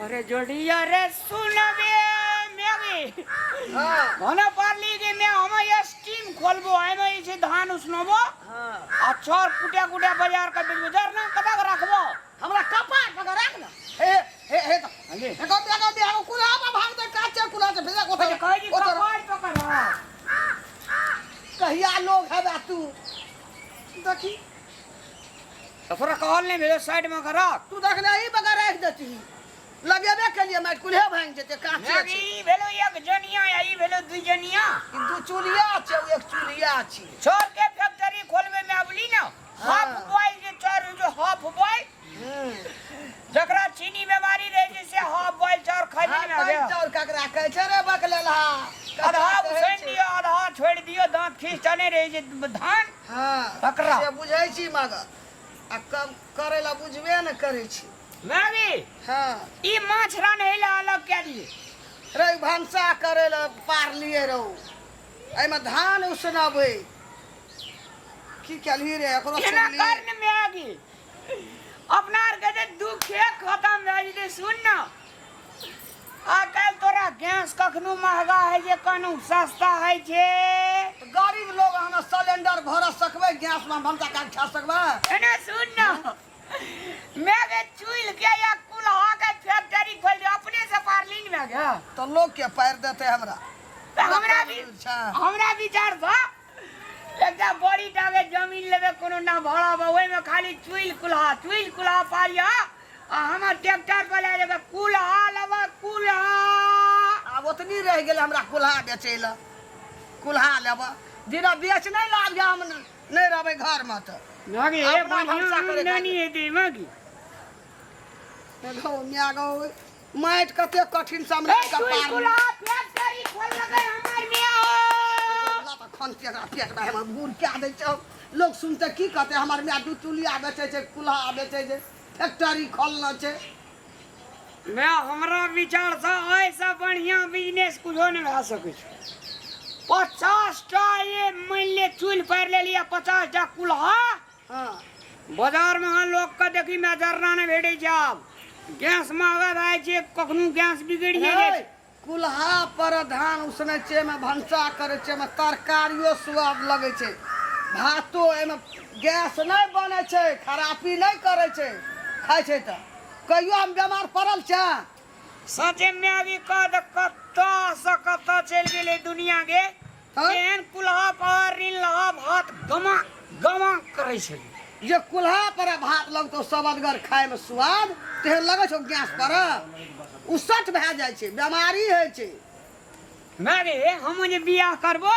अरे जोड़िया रे सुन बे मेगी हां घना पारली के मैं हम ये स्टीम खोलबो आइ में इसे धान उसनबो हां अच्छा कुटिया कुटिया बाजार का बाजार ना कदा रखबो हमरा कपार पकड़ राख ना हे हे तो हां जी एको दे हम कुला में भाग दे काचे कुला से भेजा कोठा कह जी कपार पकड़ कहिया लोग है बा तू देखी तो थोड़ा कहल ने भेजो साइड में करा तू देखना ही बगैर रख देती लगेबे के लिए मैं कुल्हे भांग जेते काचे मेगी भेलो एक जनिया आई भेलो दुई जनिया दू चुलिया छे एक चुलिया छी छोड़ के फैक्ट्री खोलबे में अबली ना हाफ बॉयल जे चार जो हाफ बॉयल जकरा चीनी बीमारी रहे जैसे हाफ बॉयल चार खाइले में आ गया चार ककरा कह छे रे बकलेला आधा उसन दियो आधा छोड़ दियो दांत खींचने रहे जे धान हां बकरा से बुझै छी मगर आ कम करेला बुझबे न करे छी मेगी हां ई माछ रान्हेला अलग के दिए रे भंसा करेला पार लिए रहो एमे धान उसनाबे की कलही रे एकरो केना सुनली करन मेगी अपनार के जे दुखे खत्म भए जे सुन ना आजकल तोरा गैस कखनो महंगा है जे कनु सस्ता है छे गरीब लोग हम सिलेंडर भर सकबे गैस में भंसा का खा सकबे एने सुन ना मैं के चुइल के या कुल्हा के फैक्ट्री खोल दे अपने से पारलीन में गया तो लोग के पैर देते हमरा तो हमरा विचार था एकटा बड़ी टाके जमीन लेबे कोनो ना भाड़ा बा ओइ में खाली चुइल कुल्हा पारिया आ हमर ट्रैक्टर पे ले लेबे कुल्हा लेबे कुल्हा अब ओतनी रह गेल हमरा कुल्हा बेचैला कुल्हा लेबा दिना बेच नहीं लाग जा हम नहीं रहबे घर में तो मागे अपना एक भरोसा करे नानी है दे मागी देखो मिया गो माइट कते कठिन सामने का चुइल पार कुल्हा फैक्ट्री खोल लगे हमर मिया ला तो खन के पेट में हम बूढ़ क्या दे छ लोग सुनते की कहते हमर मिया दू चुलिया बेचे छै कुल्हा बेचे छै फैक्ट्री खोलना छै मैं हमरा विचार से ऐसा बढ़िया बिजनेस कुछो नहीं भा सके 50 टा ये मान ले चूल पर ले लिया 50 टा कुल्हा हां बाजार में हाँ लोग का देखी मैं जरना ने भेड़े जाब गैस महंगा भाई जे कखनु गैस बिगड़ जाए कुल्हा पर धान उसने छै में भंसा करे छै में तरकारियो स्वाद लगे छै भातो एमे गैस नहीं बने छै खराबी नहीं करे छै खाइ छै त कहियो हम बीमार पड़ल छै सचे में अभी कद कत्ता से कत्ता चल गेले दुनिया के एहन कुल्हा पर ऋण लहा भात गमा गमा करे छै जे कुल्हा पर भात लगतो सबदगर खाए में स्वाद तेहन लगे छो गैस पर उसट भए जाय छै बीमारी होय छै मागे हम जे बियाह करबो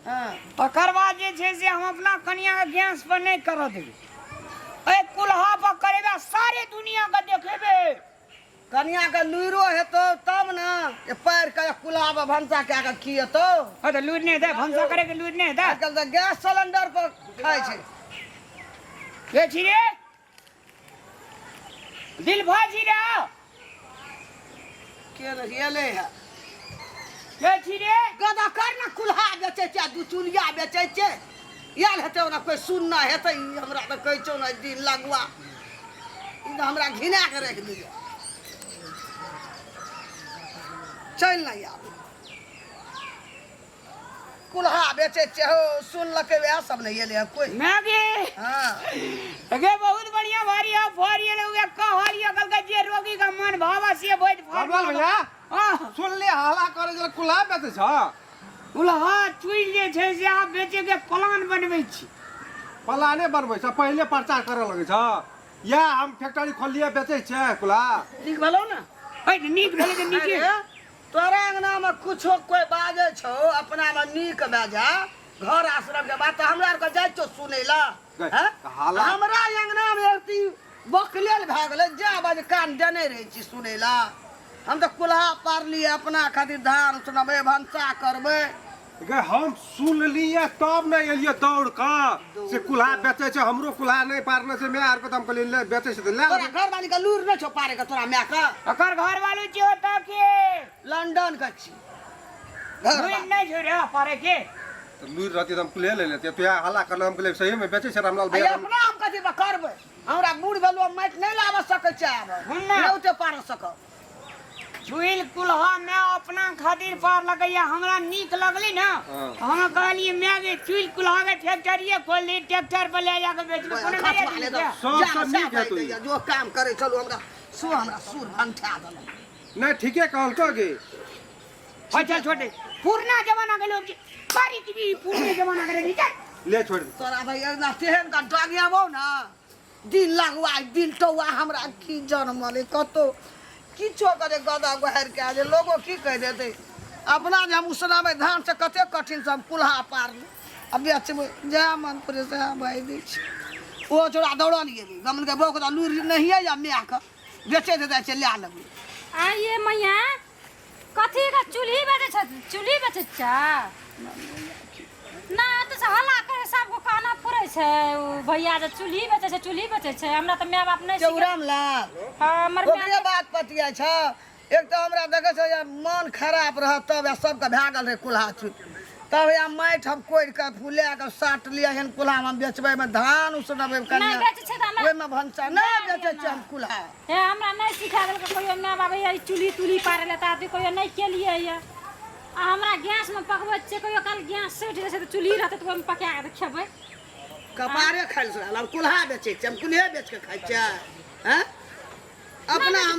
हां तकर बाद जे छै से हम अपना कन्या के गैस पर नहीं कर देबे ए कुल्हा पर करेबे सारे दुनिया का देखेबे कन्या के लुइरो हेतो तब ना ये पैर के कुल्हा पर भंसा के के खियतो हां तो लूर नहीं दे भंसा करे के लूर नहीं दे आजकल तो गैस सिलेंडर पर खाय छै के छी रे दिल भाजी रे के एले है के छी रे गदा कर ना कुल्हा बेचे छै दू चुलिया बेचे छै याल हेते ओना कोई सुनना हेते हमरा तो कहै छौ ना दिन लगवा ई तो हमरा घिना के रख दिया चल ना यार कुल्हा बेचे छै हो सुन लके वह सब नहीं एले कोई मैगी हां अगे बहुत बढ़िया भारी है भारी है लोग कहलिया कल के जे रोगी का मन भावा से बहुत बोल भैया हां सुन ले हाला करे जे कुल्हा बेचे छ कुल्हा चुइल जे छै से आप बेचे के प्लान बनबै छी पलाने बनबै छ पहिले प्रचार करे लगे छ या हम फैक्ट्री खोलिए बेचे छ कुल्हा ठीक भलो ना ए नीक भेले के नीके तोरा अंगना में कुछो कोई बाजे छो अपना में नीक बाजा घर आश्रम के बात हमरा आर के जाय छो सुनेला हैं हमरा अंगना में एती बकलेल भ गेले जा बाज कान देने रही छी सुनेला हम तो कुल्हा पार लिए अपना खातिर धान सुनबे भंसा करबे गे हम सुन लिए तब न एलिए दौड़ का से कुल्हा बेचे छ हमरो कुल्हा नहीं पारने से मैं आर को हम कहले बेचे छ ले तोरा घर वाली का लूर न छो पारे का तोरा म्या का अकर घर वालों छी होता के लंदन का छी घर लूर नहीं छोड़े पारे के तो लूर रहती तो हम ले लेते तो या हल्ला करले हम कहले सही में बेचे छ रामलाल अरे भैया अपना हम कथि करबे हमरा बूढ़ भेलो माइट नहीं लाव सके छै अब हुन्ना। नौते पार सक चुइल कुल्हा में अपना खातिर पार लगैया हमरा नीक लगली ना हम कहलिए मैं के चुइल कुल्हा के फैक्ट्री खोल दी ट्रैक्टर पर ले जाके बेचबे कोनो नहीं है सब नीक है तू जो काम करे चलो हमरा सुर भंठा दल नहीं ठीके कहल तो गे अच्छा छोटे पुराना जमाना के लोग बारी की पुराने जमाना के नहीं ले छोड़ तोरा भाई ना तेहन का डागिया बो ना दिन लगवा दिन टौआ हमरा की जन्मले कतो किछो करे गदा गहर के आज लोगो की कह देते अपना जे हम उसना में धान से कते कठिन से हम कुल्हा पार अब बेच में जा मन पर से भाई दी ओ जोड़ा दौड़ा नहीं गेली गमन के बोक लूर नहीं है या मिया का बेचे दे से ले लगली आइए मैया कथी का चूल्ही बेचे छा ना तो से हल्ला करे सबको कहना पड़े छे भैया जे चूल्ही बेचे छे हमरा तो माय बाप नहीं चौराम लाल हां हमर ओकरे बात पतिया छ एक तो हमरा देखे छ मन खराब रह तब सबके भागल रहे कुल्हा छुट तब या माइट हम कोड़ के फूले के साट लिया हन कुल्हा में बेचबे में धान उसनबे कन्या नहीं बेचे छे ओय में भंसा नहीं बेचे छ हम कुल्हा हे हमरा नहीं सिखा देल कोई माय बाप ये चूल्ही पारे लेता आदमी कोई नहीं के लिए ये हमरा गैस में पकबै छे कोई कल गैस सट जैसे तो चूल्ही रहते तो हम पका के खेबै कपारे खाइल छ हम कुल्हा बेचे छ हम कुल्हे बेच के खाइ छ हैं अपना हम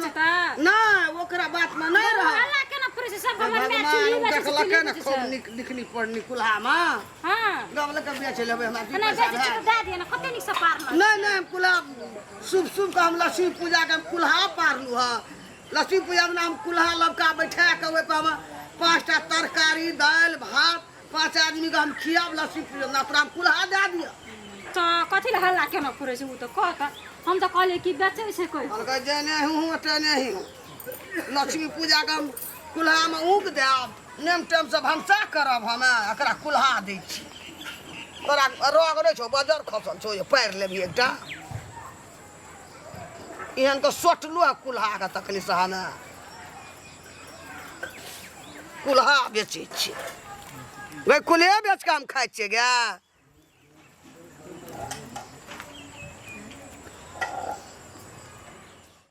ना ओकरा बात में नहीं रह हल्ला केना पड़े छे सब हमर माय चूल्ही बेचे छे देखलक ना खूब लिखनी पढ़नी कुल्हा में हां गमल के बेच लेबे हमरा की नहीं पैसा बेचे छे तो दे दिए ना कते निक से पार नहीं कुल्हा शुभ का हम लक्ष्मी पूजा के कुल्हा पारलू है लक्ष्मी पूजा में हम कुल्हा लबका बैठा के ओहि पर 5टा तरकारी दाल भात 5 आदमी के हम खियाब लक्ष्मी पूजा ना तोरा कुल्हा दे दिया तो कथी ले हल्ला केना पड़े छे उ तो कहता हम तो कहले कि बेचे छे कोई कहलकै जेने हूँ तेने ही लक्ष्मी पूजा के हम कुल्हा में ऊक देब नेम टेम से भंसा करब हमे एकरा कुल्हा दै छी तोरा रोग नहीं छो बजर खसल छो ये पैर लेबी एकटा एहन तो सोटलू है कुल्हा के तकली से हमे कुल्हा बेचे छी भाई कुल्हे बेच के हम खाइ छियै गे